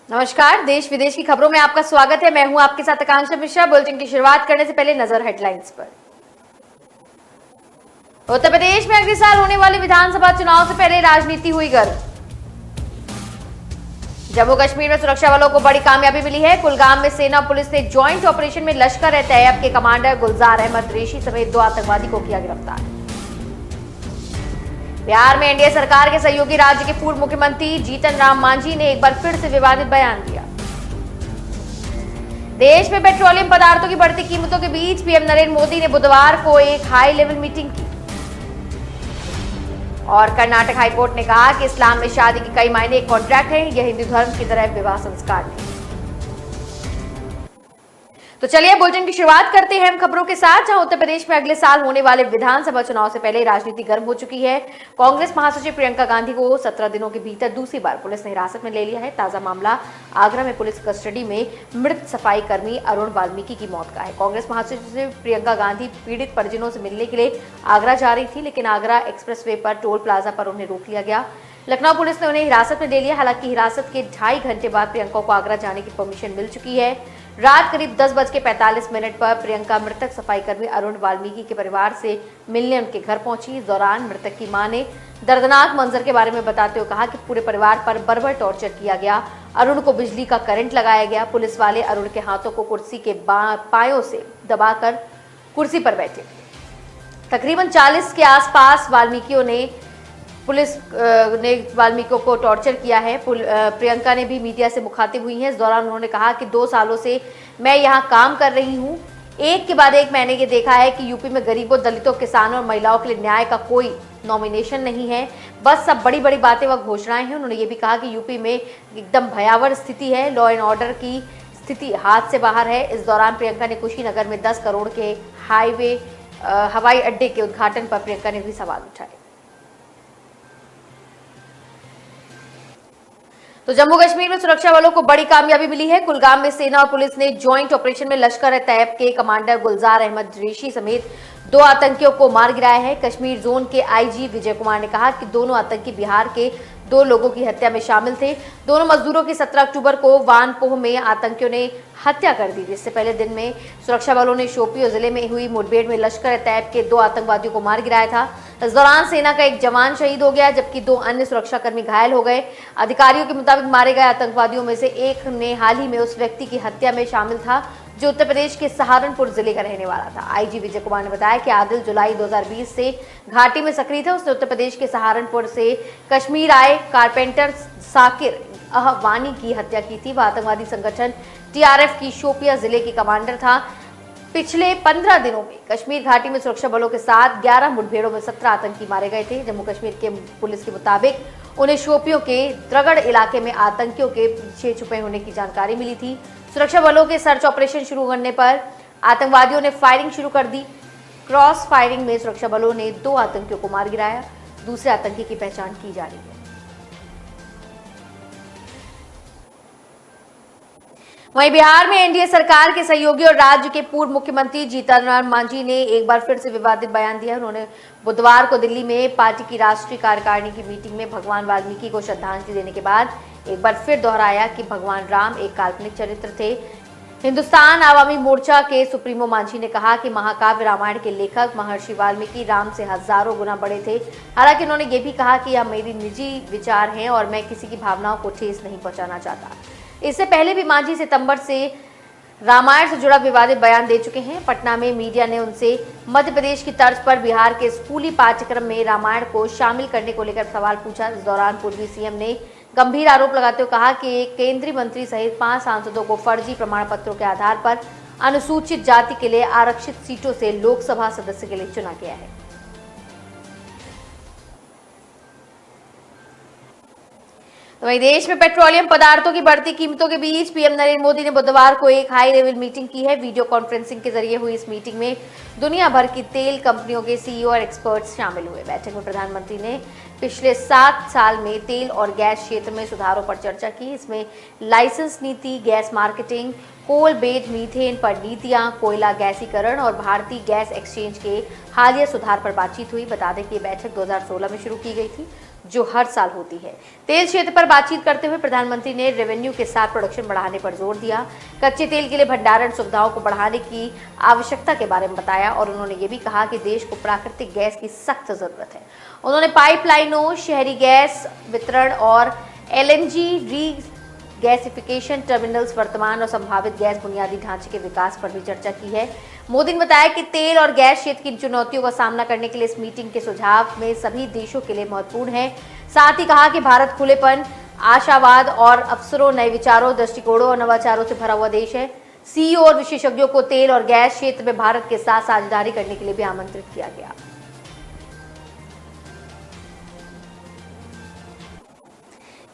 नमस्कार, देश विदेश की खबरों में आपका स्वागत है। मैं हूं आपके साथ आकांक्षा मिश्रा। बुलेटिन की शुरुआत करने से पहले नजर हेडलाइंस पर। उत्तर प्रदेश में अगले साल होने वाले विधानसभा चुनाव से पहले राजनीति हुई गर्म। जम्मू कश्मीर में सुरक्षा बलों को बड़ी कामयाबी मिली है। कुलगाम में सेना पुलिस ने ज्वाइंट ऑपरेशन में लश्कर-ए-तैयब के कमांडर गुलजार अहमद रेशी समेत 2 आतंकवादी को किया गिरफ्तार। बिहार में एनडीए सरकार के सहयोगी राज्य के पूर्व मुख्यमंत्री जीतन राम मांझी ने एक बार फिर से विवादित बयान दिया। देश में पेट्रोलियम पदार्थों की बढ़ती कीमतों के बीच पीएम नरेंद्र मोदी ने बुधवार को एक हाई लेवल मीटिंग की और कर्नाटक हाईकोर्ट ने कहा कि इस्लाम में शादी के कई मायने एक कॉन्ट्रैक्ट है, यह हिंदू धर्म की तरह विवाह संस्कार नहीं। तो चलिए बुलेटिन की शुरुआत करते हैं हम खबरों के साथ, जहां उत्तर प्रदेश में अगले साल होने वाले विधानसभा चुनाव से पहले राजनीति गर्म हो चुकी है। कांग्रेस महासचिव प्रियंका गांधी को 17 दिनों के भीतर दूसरी बार पुलिस ने हिरासत में ले लिया है। ताजा मामला आगरा में पुलिस कस्टडी में मृत सफाई कर्मी अरुण वाल्मीकि की मौत का है। कांग्रेस महासचिव प्रियंका गांधी पीड़ित परिजनों से मिलने के लिए आगरा जा रही थी, लेकिन आगरा एक्सप्रेसवे पर टोल प्लाजा पर उन्हें रोक लिया गया। लखनऊ पुलिस ने उन्हें हिरासत में ले लिया। हालांकि हिरासत के 2.5 घंटे बाद प्रियंका को आगरा जाने की परमिशन मिल चुकी है। रात करीब 10:45 पर प्रियंका मृतक सफाई कर्मी अरुण वाल्मीकि के परिवार से मिलने उनके घर पहुंची। इस दौरान मृतक की मां ने दर्दनाक मंजर के बारे में बताते हुए कहा कि पूरे परिवार पर बर्बर टॉर्चर किया गया। अरुण को बिजली का करंट लगाया गया। पुलिस वाले अरुण के हाथों को कुर्सी के पायों से दबाकर कुर्सी पर बैठे। तकरीबन 40 के आसपास पुलिस ने वाल्मीकियों को टॉर्चर किया है। प्रियंका ने भी मीडिया से मुखातिब हुई हैं। इस दौरान उन्होंने कहा कि 2 सालों से मैं यहाँ काम कर रही हूँ। एक के बाद एक मैंने ये देखा है कि यूपी में गरीबों, दलितों, किसानों और महिलाओं के लिए न्याय का कोई नॉमिनेशन नहीं है। बस सब बड़ी बड़ी बातें व घोषणाएं हैं। उन्होंने ये भी कहा कि यूपी में एकदम भयावह स्थिति है, लॉ एंड ऑर्डर की स्थिति हाथ से बाहर है। इस दौरान प्रियंका ने कुशीनगर में 10 करोड़ के हवाई अड्डे के उद्घाटन पर प्रियंका ने भी सवाल उठाए। तो जम्मू कश्मीर में सुरक्षा बलों को बड़ी कामयाबी मिली है। कुलगाम में सेना और पुलिस ने ज्वाइंट ऑपरेशन में लश्कर-ए-तैयब के कमांडर गुलजार अहमद रेशी समेत 2 आतंकियों को मार गिराया है। कश्मीर जोन के आईजी विजय कुमार ने कहा कि दोनों आतंकी बिहार के 2 लोगों की हत्या में शामिल थे। दोनों मजदूरों की 17 अक्टूबर को वानपोह में आतंकियों ने हत्या कर दी थी। इससे पहले दिन में सुरक्षा बलों ने शोपियां जिले में हुई मुठभेड़ में लश्कर-ए-तैयब के 2 आतंकवादियों को मार गिराया था। इस दौरान सेना का एक जवान शहीद हो गया, जबकि 2 अन्य सुरक्षाकर्मी घायल हो गए। अधिकारियों के मुताबिक मारे गए आतंकवादियों में से एक ने हाल ही में उस व्यक्ति की हत्या में शामिल था जो उत्तर प्रदेश के सहारनपुर जिले का रहने वाला था। आईजी विजय कुमार ने बताया कि आदिल जुलाई 2020 से घाटी में सक्रिय था। उसने उत्तर प्रदेश के सहारनपुर से कश्मीर आए कारपेंटर साकिर अहवानी की हत्या की थी। वह आतंकवादी संगठन टीआरएफ की शोपिया जिले की कमांडर था। पिछले 15 दिनों में कश्मीर घाटी में सुरक्षा बलों के साथ 11 मुठभेड़ों में 17 आतंकी मारे गए थे। जम्मू कश्मीर के पुलिस के मुताबिक उन्हें शोपियों के द्रगड़ इलाके में आतंकियों के पीछे छुपे होने की जानकारी मिली थी। सुरक्षा बलों के सर्च ऑपरेशन शुरू करने पर आतंकवादियों ने फायरिंग शुरू कर दी। क्रॉस फायरिंग में सुरक्षा बलों ने 2 आतंकियों को मार गिराया। दूसरे आतंकी की पहचान की जा रही है। वहीं बिहार में एनडीए सरकार के सहयोगी और राज्य के पूर्व मुख्यमंत्री जीतन राम मांझी ने एक बार फिर से विवादित बयान दिया। उन्होंने बुधवार को दिल्ली में पार्टी की राष्ट्रीय कार्यकारिणी की मीटिंग में भगवान वाल्मीकि को श्रद्धांजलि देने के बाद एक बार फिर दोहराया कि भगवान राम एक काल्पनिक चरित्र थे। हिंदुस्तान आवामी मोर्चा के सुप्रीमो मांझी ने कहा कि महाकाव्य रामायण के लेखक महर्षि वाल्मीकि राम से हजारों गुना बड़े थे। हालांकि उन्होंने ये भी कहा कि यह मेरी निजी विचार हैं और मैं किसी की भावनाओं को ठेस नहीं पहुंचाना चाहता। इससे पहले भी मांझी सितंबर से रामायण से जुड़ा विवादित बयान दे चुके हैं। पटना में मीडिया ने उनसे मध्य प्रदेश की तर्ज पर बिहार के स्कूली पाठ्यक्रम में रामायण को शामिल करने को लेकर सवाल पूछा। इस दौरान पूर्वी सीएम ने गंभीर आरोप लगाते हुए कहा कि एक केंद्रीय मंत्री सहित 5 सांसदों को फर्जी प्रमाण पत्रों के आधार पर अनुसूचित जाति के लिए आरक्षित सीटों से लोकसभा सदस्य के लिए चुना गया है। तो वहीं देश में पेट्रोलियम पदार्थों की बढ़ती कीमतों के बीच पीएम नरेंद्र मोदी ने बुधवार को एक हाई लेवल मीटिंग की है। वीडियो कॉन्फ्रेंसिंग के जरिए हुई इस मीटिंग में दुनिया भर की तेल कंपनियों के सीईओ और एक्सपर्ट्स शामिल हुए। बैठक में प्रधानमंत्री ने पिछले 7 साल में तेल और गैस क्षेत्र में सुधारों पर चर्चा की। इसमें लाइसेंस नीति, gas marketing, coal bed methane पर नीतियां, कोयला गैसीकरण और भारतीय गैस एक्सचेंज के हालिया सुधार पर बातचीत हुई। बता दें कि ये बैठक 2016 में शुरू की गई थी, जो हर साल होती है। तेल क्षेत्र पर बातचीत करते हुए प्रधानमंत्री ने रेवेन्यू के साथ प्रोडक्शन बढ़ाने पर जोर दिया, कच्चे तेल के लिए भंडारण सुविधाओं को बढ़ाने की आवश्यकता के बारे में बताया और उन्होंने ये भी कहा कि देश को प्राकृतिक गैस की सख्त जरूरत है। उन्होंने पाइपलाइनों, शहरी गैस वितरण और एलएनजी गैसिफिकेशन टर्मिनल्स, वर्तमान और संभावित गैस बुनियादी ढांचे के विकास पर भी चर्चा की है। मोदी ने बताया कि तेल और गैस क्षेत्र की चुनौतियों का सामना करने के लिए इस मीटिंग के सुझाव में सभी देशों के लिए महत्वपूर्ण है। साथ ही कहा कि भारत खुलेपन, आशावाद और अवसरों, नए विचारों, दृष्टिकोणों और नवाचारों से भरा हुआ देश है। सीईओ और विशेषज्ञों को तेल और गैस क्षेत्र में भारत के साथ साझेदारी करने के लिए भी आमंत्रित किया गया।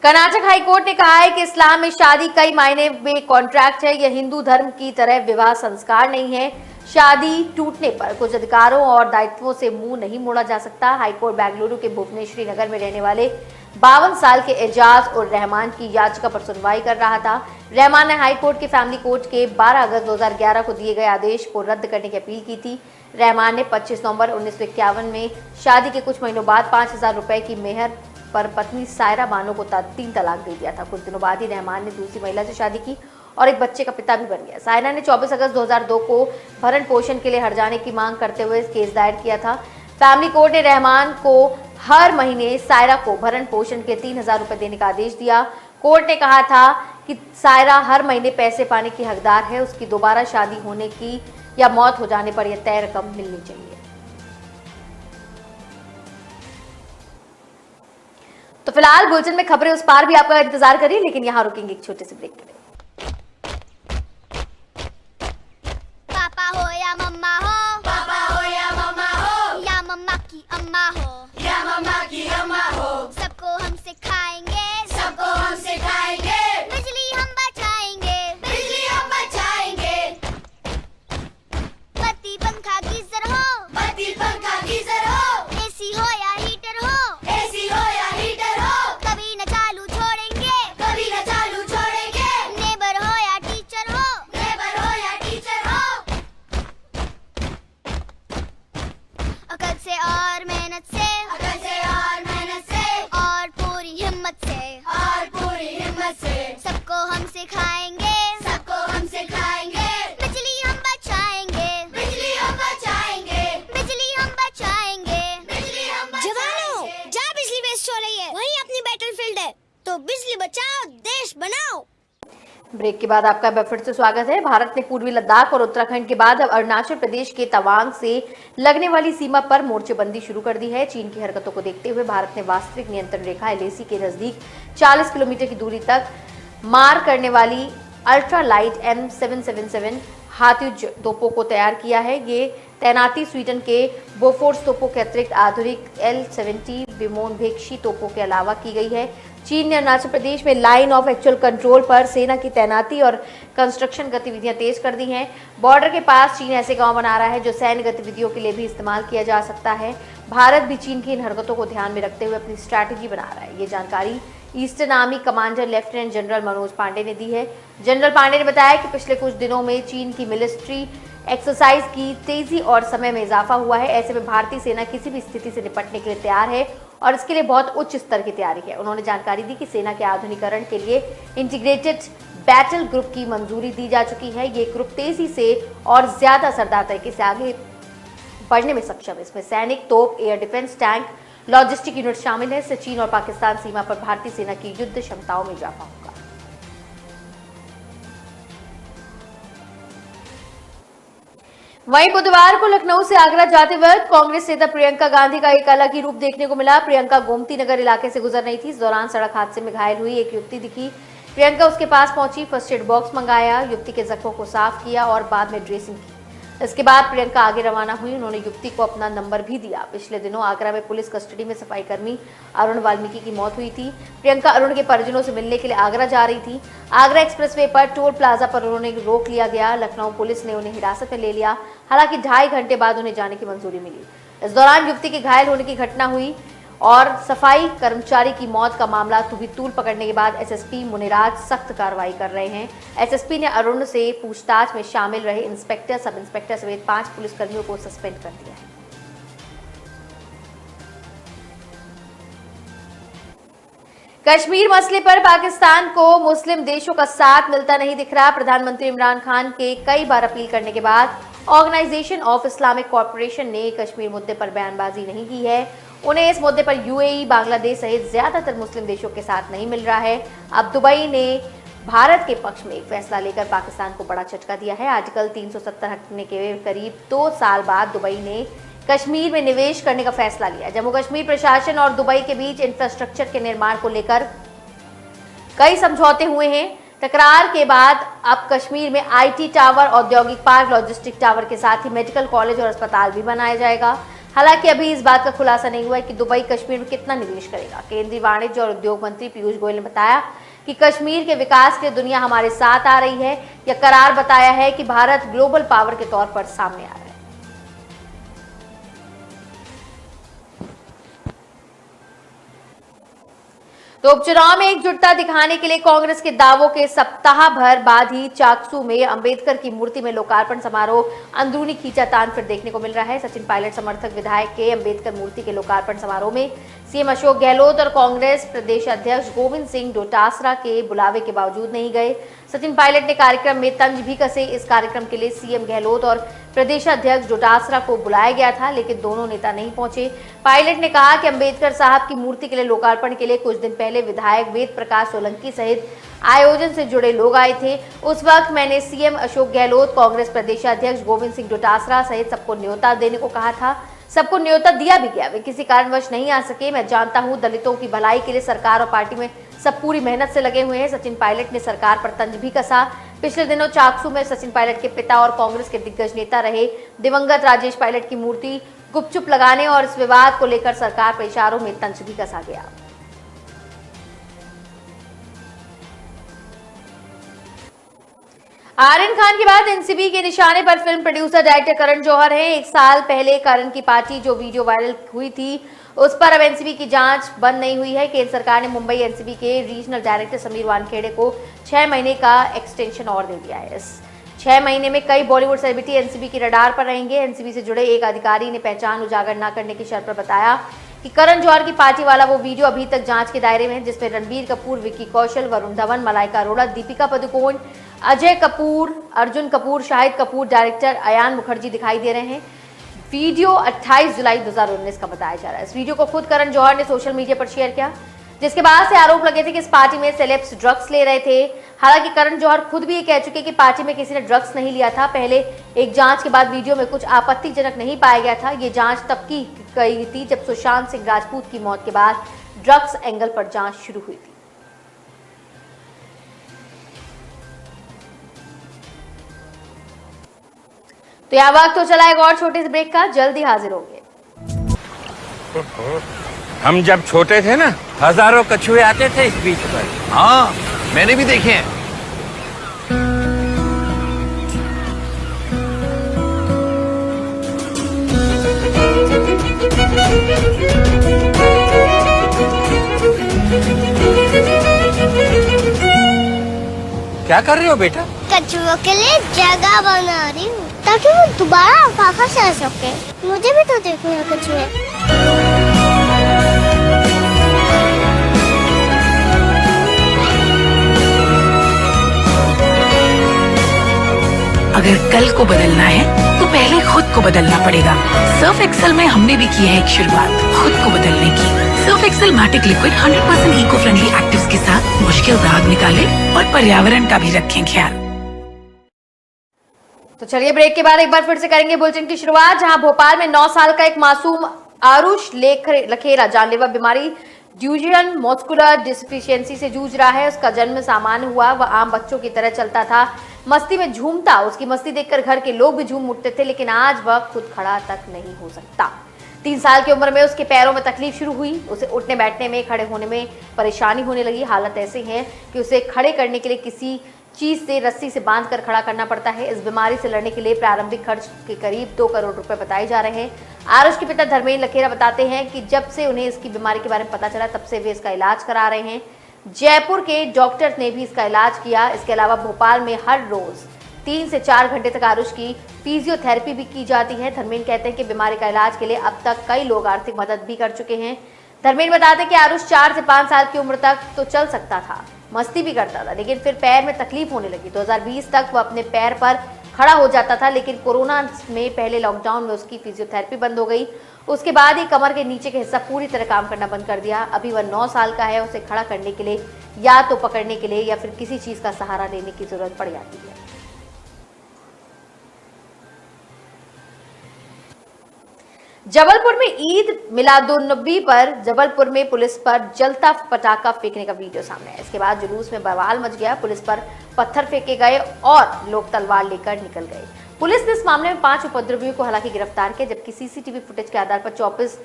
कर्नाटक हाईकोर्ट ने कहा है कि इस्लाम में शादी कई मायने में कॉन्ट्रैक्ट है। यह हिंदू धर्म की तरह विवाह संस्कार नहीं है। शादी टूटने पर कुछ अधिकारों और दायित्वों से मुंह नहीं मोड़ा जा सकता। हाईकोर्ट बेंगलुरु के भुवनेश्वरी नगर में रहने वाले 52 साल के एजाज और रहमान की याचिका पर सुनवाई कर रहा था। रहमान ने हाईकोर्ट के फैमिली कोर्ट के 12 अगस्त 2011 को दिए गए आदेश को रद्द करने की अपील की थी। रहमान ने 25 नवंबर 1951 में शादी के कुछ महीनों बाद 5000 रुपए की मेहर पर पत्नी सायरा बानो को 3 तलाक दे दिया था। कुछ दिनों बाद ही रहमान ने दूसरी महिला से शादी की और एक बच्चे का पिता भी बन गया। सायरा ने 24 अगस्त 2002 को भरण पोषण के लिए हट जाने की मांग करते हुए केस दायर किया था। फैमिली कोर्ट ने रहमान को हर महीने सायरा को भरण पोषण के 3000 रुपए देने का आदेश दिया। कोर्ट ने कहा था कि सायरा हर महीने पैसे पाने की हकदार है। उसकी दोबारा शादी होने की या मौत हो जाने पर यह तय रकम मिलनी चाहिए। तो फिलहाल बुलेटिन में खबरें उस पार भी आपका इंतजार करिए, लेकिन यहां रुकेंगे एक छोटे से ब्रेक के लिए। पापा हो या मम्मा हो, पापा हो या मम्मा हो, या मम्मा की अम्मा हो, या मम्मा की अम्मा हो, सबको हम सिखाएंगे, सबको हम सिखाएंगे, बिजली हम बचाएंगे, बिजली हम बचाएंगे। बत्ती पंखा गीजर हो, बत्ती पंखा गीजर हो, एसी हो या हीटर हो, एसी हो या हीटर हो, कभी न चालू छोड़ेंगे, कभी न चालू छोड़ेंगे। नेबर हो या टीचर हो, नेबर हो या टीचर हो, अकल से और मेहनत से, अकल से और मेहनत से, और पूरी हिम्मत से, और पूरी हिम्मत से, सबको हम सिखाएंगे, सबको हम सिखाएंगे, बिजली हम बचाएंगे, बिजली हम बचाएंगे, बिजली हम बचाएंगे। बिजली हम जवानों, बचाएंगे। जहाँ बिजली वेस्ट हो रही है वहीं अपनी बैटलफील्ड है, तो बिजली बचाओ, देश बनाओ। ब्रेक के बाद आपका फिर से स्वागत है। भारत ने पूर्वी लद्दाख और उत्तराखंड के बाद अब अरुणाचल प्रदेश के तवांग से लगने वाली सीमा पर मोर्चेबंदी शुरू कर दी है। चीन की हरकतों को देखते हुए भारत ने वास्तविक नियंत्रण रेखा एलएसी के नजदीक 40 किलोमीटर की दूरी तक मार करने वाली अल्ट्रा लाइट M777 हाथी तोपों को तैयार किया है। ये तैनाती स्वीडन के बोफोर्स तोपों के अतिरिक्त आधुनिक L70 विमोनभेक्षी तोपों के अलावा की गई है। चीन ने अरुणाचल प्रदेश में लाइन ऑफ एक्चुअल कंट्रोल पर सेना की तैनाती और कंस्ट्रक्शन गतिविधियां तेज कर दी हैं। बॉर्डर के पास चीन ऐसे गांव बना रहा है जो सैन्य गतिविधियों के लिए भी इस्तेमाल किया जा सकता है। भारत भी चीन की इन हरकतों को ध्यान में रखते हुए अपनी स्ट्रैटेजी बना रहा है। ये जानकारी Eastern Army commander lieutenant general Manoj Pande ने दी है। जनरल पांडे ने बताया कि पिछले कुछ दिनों में चीन की मिलिट्री एक्सरसाइज की तेजी और समय में इजाफा हुआ है। ऐसे में भारतीय सेना किसी भी स्थिति से निपटने के लिए तैयार है और इसके लिए बहुत उच्च स्तर की तैयारी है। उन्होंने जानकारी दी कि सेना के आधुनिकीकरण के लिए इंटीग्रेटेड बैटल ग्रुप की मंजूरी दी जा चुकी है। ये ग्रुप तेजी से और ज्यादा असरदार तरीके से आगे बढ़ने में सक्षम है। इसमें सैनिक, तोप, air defence, tank, logistic unit शामिल है। इससे चीन और पाकिस्तान सीमा पर भारतीय सेना की युद्ध क्षमताओं में इजाफा होगा। वहीं बुधवार को लखनऊ से आगरा जाते वक्त कांग्रेस नेता प्रियंका गांधी का एक अलग ही रूप देखने को मिला। प्रियंका गोमती नगर इलाके से गुजर रही थी। इस दौरान सड़क हादसे में घायल हुई एक युवती दिखी। प्रियंका उसके पास पहुंची, फर्स्ट एड बॉक्स मंगाया, युवती के जख्मों को साफ किया और बाद में ड्रेसिंग की। इसके बाद प्रियंका आगे रवाना हुई। उन्होंने युवती को अपना नंबर भी दिया। पिछले दिनों आगरा में पुलिस कस्टडी में सफाई कर्मी अरुण वाल्मीकि की मौत हुई थी। प्रियंका अरुण के परिजनों से मिलने के लिए आगरा जा रही थी। आगरा एक्सप्रेसवे पर टोल प्लाजा पर उन्हें रोक लिया गया। लखनऊ पुलिस ने उन्हें हिरासत में ले लिया। हालांकि 2.5 घंटे बाद उन्हें जाने की मंजूरी मिली। इस दौरान युवती के घायल होने की घटना हुई और सफाई कर्मचारी की मौत का मामला तूल पकड़ने के बाद एसएसपी मुनिराज सख्त कार्रवाई कर रहे हैं। एसएसपी ने अरुण से पूछताछ में शामिल रहे इंस्पेक्टर, सब इंस्पेक्टर समेत 5 पुलिसकर्मियों को सस्पेंड कर दिया है। कश्मीर मसले पर पाकिस्तान को मुस्लिम देशों का साथ मिलता नहीं दिख रहा। प्रधानमंत्री इमरान खान के कई बार अपील करने के बाद ऑर्गेनाइजेशन ऑफ इस्लामिक कॉर्पोरेशन ने कश्मीर मुद्दे पर बयानबाजी नहीं की है। उन्हें इस मुद्दे पर यूएई, बांग्लादेश सहित ज्यादातर मुस्लिम देशों के साथ नहीं मिल रहा है। अब दुबई ने भारत के पक्ष में एक फैसला लेकर पाकिस्तान को बड़ा झटका दिया है। आर्टिकल 370 हटने के करीब 2 साल बाद दुबई ने कश्मीर में निवेश करने का फैसला लिया। जम्मू कश्मीर प्रशासन और दुबई के बीच इंफ्रास्ट्रक्चर के निर्माण को लेकर कई समझौते हुए हैं। तकरार के बाद अब कश्मीर में आईटी टावर, औद्योगिक पार्क, लॉजिस्टिक टावर के साथ ही मेडिकल कॉलेज और अस्पताल भी बनाया जाएगा। हालांकि अभी इस बात का खुलासा नहीं हुआ है कि दुबई कश्मीर में कितना निवेश करेगा। केंद्रीय वाणिज्य और उद्योग मंत्री पीयूष गोयल ने बताया कि कश्मीर के विकास के लिए दुनिया हमारे साथ आ रही है। यह करार बताया है कि भारत ग्लोबल पावर के तौर पर सामने आ रहा है। तो उपचुनाव में एकजुटता दिखाने के लिए कांग्रेस के दावों के सप्ताह भर बाद ही चाकसू में अंबेडकर की मूर्ति में लोकार्पण समारोह अंदरूनी खींचातान फिर देखने को मिल रहा है। सचिन पायलट समर्थक विधायक के अंबेडकर मूर्ति के लोकार्पण समारोह में सीएम अशोक गहलोत और कांग्रेस प्रदेश अध्यक्ष गोविंद सिंह डोटासरा के बुलावे के बावजूद नहीं गए। सचिन पायलट ने कार्यक्रम में तंज भी कसे। इस कार्यक्रम के लिए सीएम गहलोत और प्रदेशाध्यक्ष डोटासरा को बुलाया गया था, लेकिन दोनों नेता नहीं पहुंचे। पायलट ने कहा कि अंबेडकर साहब की मूर्ति के लिए लोकार्पण के लिए कुछ दिन पहले विधायक वेद प्रकाश सोलंकी सहित आयोजन से जुड़े लोग आए थे। उस वक्त मैंने सीएम अशोक गहलोत, कांग्रेस प्रदेशाध्यक्ष गोविंद सिंह डोटासरा सहित सबको न्योता देने को कहा था। सबको न्योता दिया भी गया, वे किसी कारणवश नहीं आ सके। मैं जानता हूं दलितों की भलाई के लिए सरकार और पार्टी में सब पूरी मेहनत से लगे हुए हैं। सचिन पायलट ने सरकार पर तंज भी कसा। पिछले दिनों चाकसू में सचिन पायलट के पिता और कांग्रेस के दिग्गज नेता रहे दिवंगत राजेश पायलट की मूर्ति गुपचुप लगाने और इस विवाद को लेकर सरकार पर इशारों में तंज भी कसा गया। आर्यन खान के बाद एनसीबी के निशाने पर film producer director Karan Johar हैं। 1 साल पहले करण की पार्टी जो वीडियो वायरल हुई थी, उस पर अब एनसीबी की जांच बंद नहीं हुई है। केंद्र सरकार ने मुंबई एनसीबी के रीजनल डायरेक्टर समीर वानखेड़े को 6 महीने का एक्सटेंशन और दे दिया है। इस 6 महीने में कई बॉलीवुड सेलिब्रिटी एनसीबी की रडार पर रहेंगे। एनसीबी से जुड़े एक अधिकारी ने पहचान उजागर न करने की शर्त पर बताया कि करण जौहर की पार्टी वाला वो वीडियो अभी तक जांच के दायरे में है, जिसमें रणबीर कपूर, विक्की कौशल, वरुण धवन, मलाइका अरोड़ा, दीपिका पादुकोण, अजय कपूर, अर्जुन कपूर, शाहिद कपूर, डायरेक्टर अयान मुखर्जी दिखाई दे रहे हैं। वीडियो 28 जुलाई 2019 का बताया जा रहा है। इस वीडियो को खुद करण जौहर ने सोशल मीडिया पर शेयर किया, जिसके बाद से आरोप लगे थे कि इस पार्टी में सेलेब्स ड्रग्स ले रहे थे। हालांकि करण जौहर खुद भी ये कह चुके कि पार्टी में किसी ने ड्रग्स नहीं लिया था। पहले एक जांच के बाद वीडियो में कुछ आपत्तिजनक नहीं पाया गया था। ये जांच तब की गई थी जब सुशांत सिंह राजपूत की मौत के बाद ड्रग्स एंगल पर जांच शुरू हुई थी। तो यह वक्त तो चला एक और छोटे से ब्रेक का, जल्दी हाजिर होंगे। हम जब छोटे थे ना, हजारों कछुए आते थे इस बीच पर। हाँ, मैंने भी देखे हैं। क्या कर रहे हो बेटा? कछुओं के लिए जगह बना रही हूँ ताकि वो दोबारा वापस आ सके। मुझे भी तो देखने हैं कछुए। अगर कल को बदलना है तो पहले खुद को बदलना पड़ेगा। सर्फ एक्सेल में हमने भी की है एक शुरुआत खुद को बदलने की। Surf Excel Matic liquid 100% eco friendly actives के साथ मुश्किल दाग निकाले और पर्यावरण का भी रखें ख्याल। तो चलिए ब्रेक के बाद एक बार फिर से करेंगे बुलेटिन की शुरुआत, जहां भोपाल में 9 साल का एक मासूम आरुष लखेरा जानलेवा बीमारी ड्यूचेन मस्कुलर डिस्फिशियंसी से जूझ रहा है। उसका जन्म सामान्य हुआ, वह आम बच्चों की तरह चलता था, मस्ती में झूमता। उसकी मस्ती देखकर घर के लोग भी झूम उठते थे, लेकिन आज वह खुद खड़ा तक नहीं हो सकता। 3 साल की उम्र में उसके पैरों में तकलीफ शुरू हुई। उसे उठने बैठने में, खड़े होने में परेशानी होने लगी। हालत ऐसी है कि उसे खड़े करने के लिए किसी चीज से रस्सी से बांधकर खड़ा करना पड़ता है। इस बीमारी से लड़ने के लिए प्रारंभिक खर्च के करीब 2 करोड़ रुपए बताए जा रहे हैं। आरुष के पिता धर्मेंद्र लखेरा बताते हैं कि जब से उन्हें इसकी बीमारी के बारे में पता चला तब से वे इसका इलाज करा रहे हैं। जयपुर के डॉक्टर्स ने भी इसका इलाज किया। इसके अलावा भोपाल में हर रोज 3 से 4 घंटे तक आरुष की फिजियोथेरेपी भी की जाती है। धर्मेंद्र कहते हैं कि बीमारी का इलाज के लिए अब तक कई लोग आर्थिक मदद भी कर चुके हैं। धर्मेंद्र बताते हैं कि आरुष 4 से 5 साल की उम्र तक तो चल सकता था, मस्ती भी करता था, लेकिन फिर पैर में तकलीफ होने लगी। 2020 तक वह अपने पैर पर खड़ा हो जाता था, लेकिन कोरोना में पहले लॉकडाउन में उसकी फिजियोथेरेपी बंद हो गई। उसके बाद ही कमर के नीचे का हिस्सा पूरी तरह काम करना बंद कर दिया। अभी वह 9 साल का है। उसे खड़ा करने के लिए या तो पकड़ने के लिए या फिर किसी चीज का सहारा लेने की जरूरत पड़ जाती है। जबलपुर में ईद मिलादुन्नबी पर जबलपुर में पुलिस पर जलता पटाखा फेंकने का वीडियो सामने आया। इसके बाद जुलूस में बवाल मच गया। पुलिस पर पत्थर फेंके गए और लोग तलवार लेकर निकल गए। पुलिस ने इस मामले में 5 उपद्रवियों को हालांकि गिरफ्तार किया, जबकि सीसीटीवी फुटेज के आधार पर 24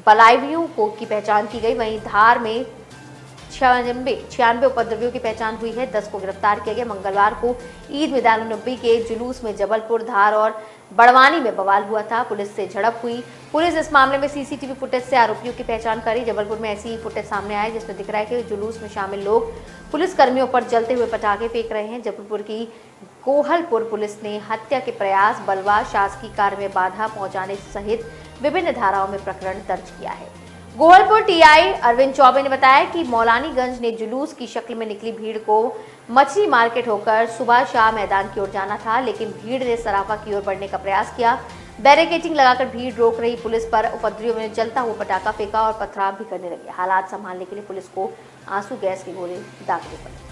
बलाइवियों की पहचान की गई। वहीं धार में 96 उपद्रवियों की पहचान हुई है। 10 को गिरफ्तार किया गया। मंगलवार को ईद मिलादुन्नबी के जुलूस में जबलपुर, धार और बड़वानी में बवाल हुआ था। पुलिस से झड़प हुई। पुलिस इस मामले में सीसीटीवी फुटेज से आरोपियों की पहचान करी। जबलपुर में ऐसी फुटेज सामने आए जिसमें दिख रहा है कि जुलूस में शामिल लोग पुलिस कर्मियों पर जलते हुए पटाखे फेंक रहे हैं। जबलपुर की कोहलपुर पुलिस ने हत्या के प्रयास, बलवा, शासकीय कार्य में बाधा पहुंचाने सहित विभिन्न धाराओं में प्रकरण दर्ज किया है। गोहलपुर टीआई अरविंद चौबे ने बताया कि मौलानीगंज ने जुलूस की शक्ल में निकली भीड़ को मछली मार्केट होकर सुबह शाह मैदान की ओर जाना था, लेकिन भीड़ ने सराफा की ओर बढ़ने का प्रयास किया। बैरिकेडिंग लगाकर भीड़ रोक रही पुलिस पर उपद्रवियों ने जलता हुआ पटाखा फेंका और पथराव भी करने लगे। हालात संभालने के लिए पुलिस को आंसू गैस के गोले दागने पड़े।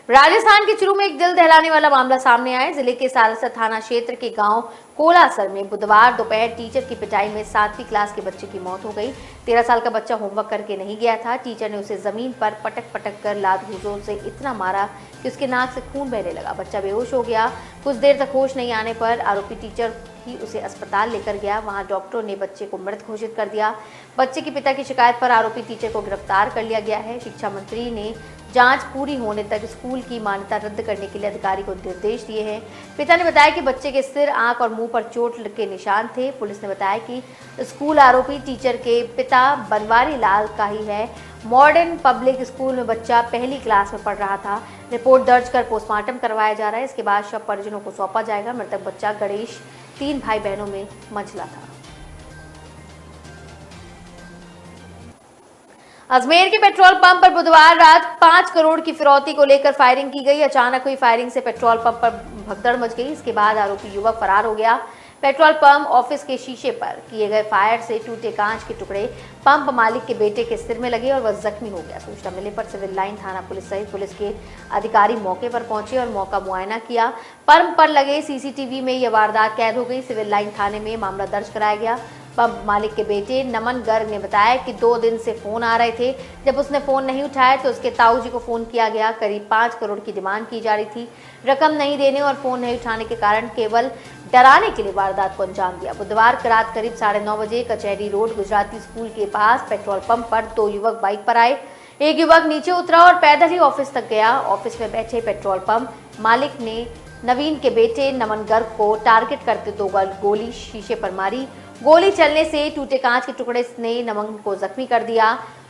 राजस्थान के चुरू में एक दिल दहलाने वाला मामला सामने आया। जिले के सारसा थाना क्षेत्र के गांव कोलासर में बुधवार दोपहर टीचर की पिटाई में 7वीं क्लास के बच्चे की मौत हो गई। 13 साल का बच्चा होमवर्क करके नहीं गया था। टीचर ने उसे जमीन पर पटक पटक कर लात घूंसों से इतना मारा कि उसके नाक से खून बहने लगा। बच्चा बेहोश हो गया। कुछ देर तक होश नहीं आने पर आरोपी टीचर ही उसे अस्पताल लेकर गया। वहां डॉक्टरों ने बच्चे को मृत घोषित कर दिया। बच्चे के पिता की शिकायत पर आरोपी टीचर को गिरफ्तार कर लिया गया है। शिक्षा मंत्री ने जांच पूरी होने तक स्कूल की मान्यता रद्द करने के लिए अधिकारी को निर्देश दिए हैं। पिता ने बताया कि बच्चे के सिर, आंख और मुंह पर चोट के निशान थे। पुलिस ने बताया कि स्कूल आरोपी टीचर के पिता बनवारी लाल का ही है। मॉडर्न पब्लिक स्कूल में बच्चा पहली क्लास में पढ़ रहा था। रिपोर्ट दर्ज कर पोस्टमार्टम करवाया जा रहा है। इसके बाद शव परिजनों को सौंपा जाएगा। मृतक बच्चा गणेश 3 भाई बहनों में मंझला था। अजमेर के पेट्रोल पंप पर बुधवार रात 5 करोड़ की फिरौती को लेकर फायरिंग की गई। अचानक हुई फायरिंग से पेट्रोल पंप पर भगदड़ मच गई। इसके बाद आरोपी युवक फरार हो गया। पेट्रोल पंप ऑफिस के शीशे पर किए गए फायर से टूटे कांच के टुकड़े पंप मालिक के बेटे के सिर में लगे और वह जख्मी हो गया। सूचना मिलने पर सिविल लाइन थाना पुलिस सहित पुलिस के अधिकारी मौके पर पहुंचे और मौका मुआयना किया। पंप पर लगे सीसीटीवी में यह वारदात कैद हो गई। सिविल लाइन थाने में मामला दर्ज कराया गया। पंप मालिक के बेटे नमन गर्ग ने बताया कि 2 दिन से फोन आ रहे थे। जब उसने फोन नहीं उठाया तो उसके ताऊ जी को फोन किया गया। करीब 5 करोड़ की डिमांड की जा रही थी। रकम नहीं देने और फोन नहीं उठाने के कारण केवल डराने के लिए वारदात को अंजाम दिया। बुधवार की रात करीब 9:30 बजे कचहरी रोड गुजराती स्कूल के पास पेट्रोल पंप पर 2 युवक बाइक पर आए। एक युवक नीचे उतरा और पैदल ही ऑफिस तक गया। ऑफिस में बैठे पेट्रोल पंप मालिक ने नवीन के बेटे नमन गर्ग को टारगेट करते 2 गोली शीशे पर मारी। गोली चलने से टूटे कांच के टुकड़े ने नमन को जख्मी कर दिया।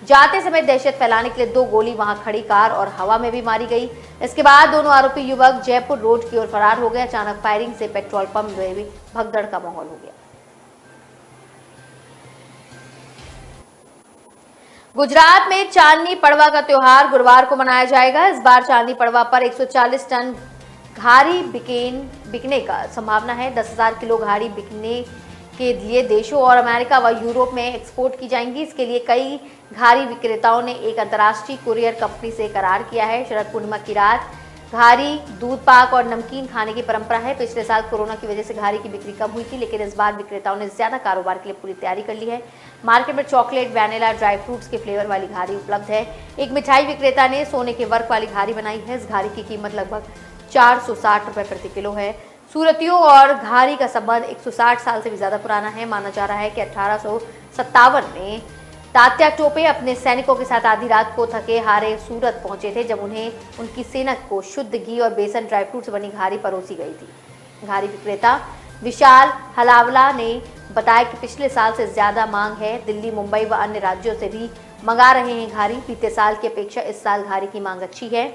जाते समय दहशत फैलाने के लिए 2 गोली वहां खड़ी कार और हवा में भी मारी गई। इसके बाद दोनों आरोपी युवक जयपुर रोड की ओर फरार हो गए। अचानक फायरिंग से पेट्रोल पंप में भी भगदड़ का माहौल हो गया। गुजरात में चांदनी पड़वा का त्योहार गुरुवार को मनाया जाएगा। इस बार चांदनी पड़वा पर 140 टन घारी बिकने का संभावना है। 10,000 किलो घारी बिकने के लिए देशों और अमेरिका व यूरोप में एक्सपोर्ट की जाएंगी। इसके लिए कई घारी विक्रेताओं ने एक अंतर्राष्ट्रीय कुरियर कंपनी से करार किया है। शरद पूर्णिमा की रात घारी, दूध पाक और नमकीन खाने की परंपरा है। पिछले साल कोरोना की वजह से घारी की बिक्री कम हुई थी, लेकिन इस बार विक्रेताओं ने ज्यादा कारोबार के लिए पूरी तैयारी कर ली है। मार्केट में चॉकलेट, वैनिला, ड्राई फ्रूट्स के फ्लेवर वाली घारी उपलब्ध है। एक मिठाई विक्रेता ने सोने के वर्क वाली घारी बनाई है। इस घारी की कीमत लगभग 460 रुपए प्रति किलो है। सूरतियों और घारी का संबंध 160 साल से भी ज्यादा पुराना है। माना जा रहा है कि 1857 में तात्या टोपे अपने सैनिकों के साथ आधी रात को थके हारे सूरत पहुंचे थे, जब उन्हें उनकी सेना को शुद्ध घी और बेसन ड्राई फ्रूट से बनी घारी परोसी गई थी। घारी विक्रेता विशाल हलावला ने बताया कि पिछले साल से ज्यादा मांग है। दिल्ली, मुंबई व अन्य राज्यों से भी मंगा रहे हैं घारी। बीते साल की अपेक्षा इस साल घारी की मांग अच्छी है।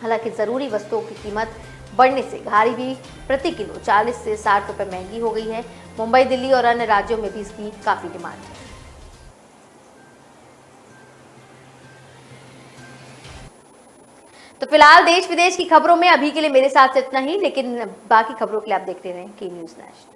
हालांकि जरूरी वस्तुओं की कीमत बढ़ने से घारी भी प्रति किलो 40 से 60 रुपए महंगी हो गई है। मुंबई, दिल्ली और अन्य राज्यों में भी इसकी काफी डिमांड है। तो फिलहाल देश विदेश की खबरों में अभी के लिए मेरे साथ इतना ही, लेकिन बाकी खबरों के लिए आप देखते रहें की न्यूज़ नेशन।